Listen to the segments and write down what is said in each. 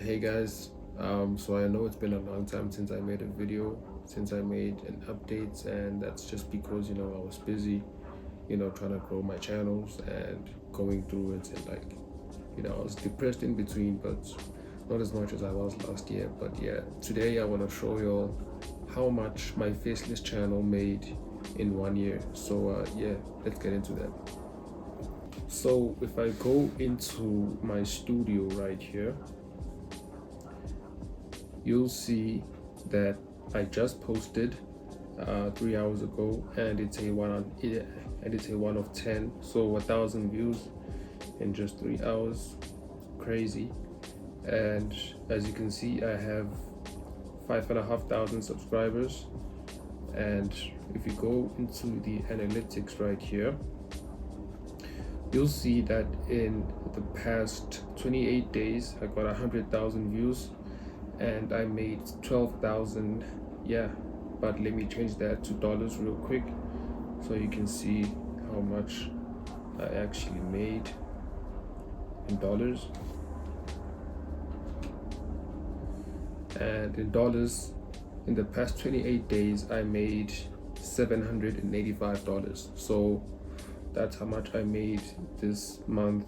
Hey guys, so I know it's been a long time since I made a video, since I made an update, and that's just because I was busy, trying to grow my channels and going through it, and I was depressed in between, but not as much as I was last year. But yeah, today I want to show y'all how much my Faceless channel made in 1 year. So yeah, let's get into that. So if I go into my studio right here, you'll see that I just posted 3 hours ago, and it's a one of 10, so 1,000 views in just 3 hours. Crazy. And as you can see, I have 5,500 subscribers. And if you go into the analytics right here, you'll see that in the past 28 days I got 100,000 views and I made 12,000. Yeah, but let me change that to dollars real quick so you can see how much I actually made in dollars. And in dollars, in the past 28 days I made $785. So that's how much I made this month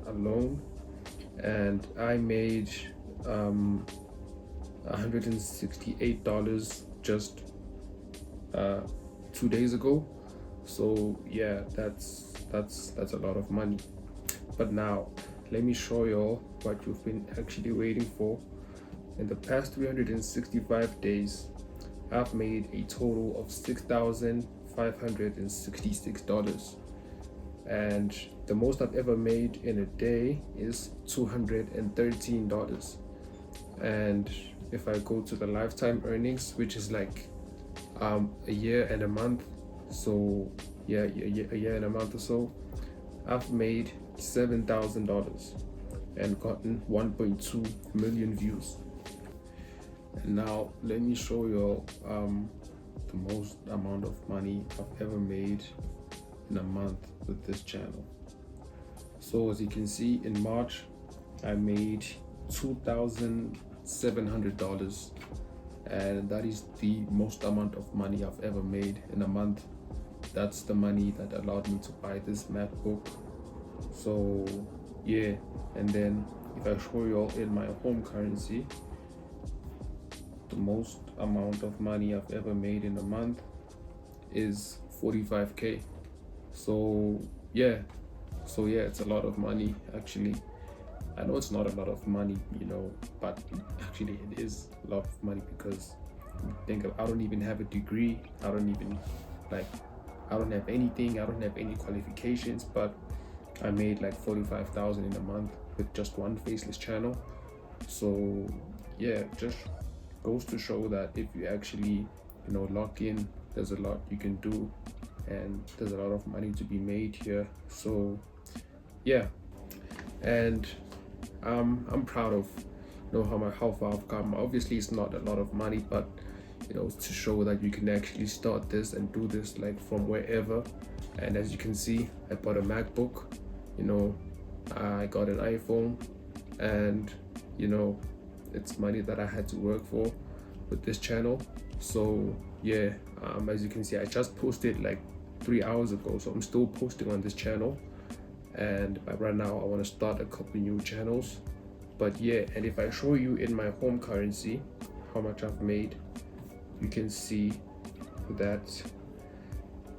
alone. And I made $168 just 2 days ago. So yeah, that's a lot of money. But now let me show y'all what you've been actually waiting for. In the past 365 days, I've made a total of $6,566. And the most I've ever made in a day is $213. And if I go to the lifetime earnings, which is like a year and a month, so yeah, a year and a month or so, I've made $7,000 and gotten 1.2 million views. And now let me show you the most amount of money I've ever made in a month with this channel. So as you can see, in March I made $2,700, and that is the most amount of money I've ever made in a month. That's the money that allowed me to buy this MacBook. So yeah, and then if I show you all in my home currency, the most amount of money I've ever made in a month is 45k. So yeah, it's a lot of money actually. I know it's not a lot of money, but actually it is a lot of money, because I don't even have a degree. I don't have anything. I don't have any qualifications, but I made like 45,000 in a month with just one Faceless channel. So yeah, just goes to show that if you actually lock in, there's a lot you can do, and there's a lot of money to be made here. So yeah, and I'm proud of how far I've come. Obviously it's not a lot of money, but to show that you can actually start this and do this like from wherever. And as you can see, I bought a MacBook, I got an iPhone, and it's money that I had to work for with this channel. So yeah, as you can see, I just posted like 3 hours ago, so I'm still posting on this channel, and right now I want to start a couple new channels. But yeah, and if I show you in my home currency how much I've made, you can see that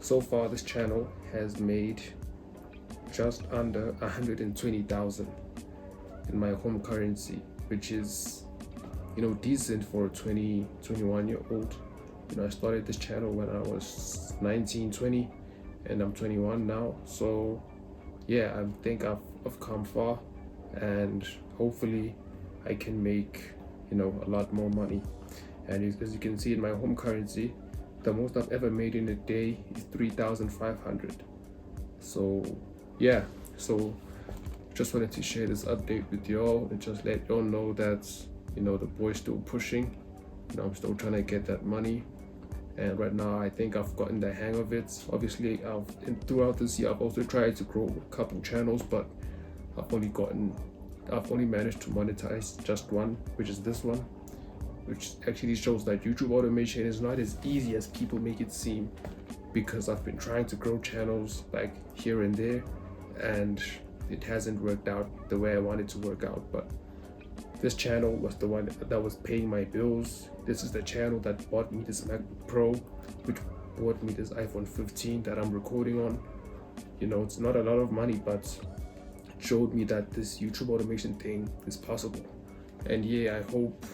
so far this channel has made just under 120,000 in my home currency, which is decent for a 21-year-old. I started this channel when I was 19, 20, and I'm 21 now. So yeah, I think I've come far, and hopefully I can make a lot more money. And as you can see in my home currency, the most I've ever made in a day is 3,500. So yeah, so just wanted to share this update with y'all and just let y'all know that the boy's still pushing. I'm still trying to get that money, and right now I think I've gotten the hang of it. Obviously throughout this year I've also tried to grow a couple channels, but I've only gotten I've only managed to monetize just one, which is this one, which actually shows that YouTube automation is not as easy as people make it seem, because I've been trying to grow channels like here and there, and it hasn't worked out the way I wanted to work out. But this channel was the one that was paying my bills. This is the channel that bought me this MacBook Pro, which bought me this iPhone 15 that I'm recording on. You know, it's not a lot of money, but it showed me that this YouTube automation thing is possible. And yeah, I hope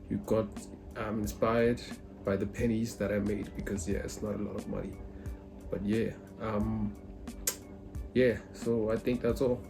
you got inspired by the pennies that I made, because yeah, it's not a lot of money. But yeah, so I think that's all.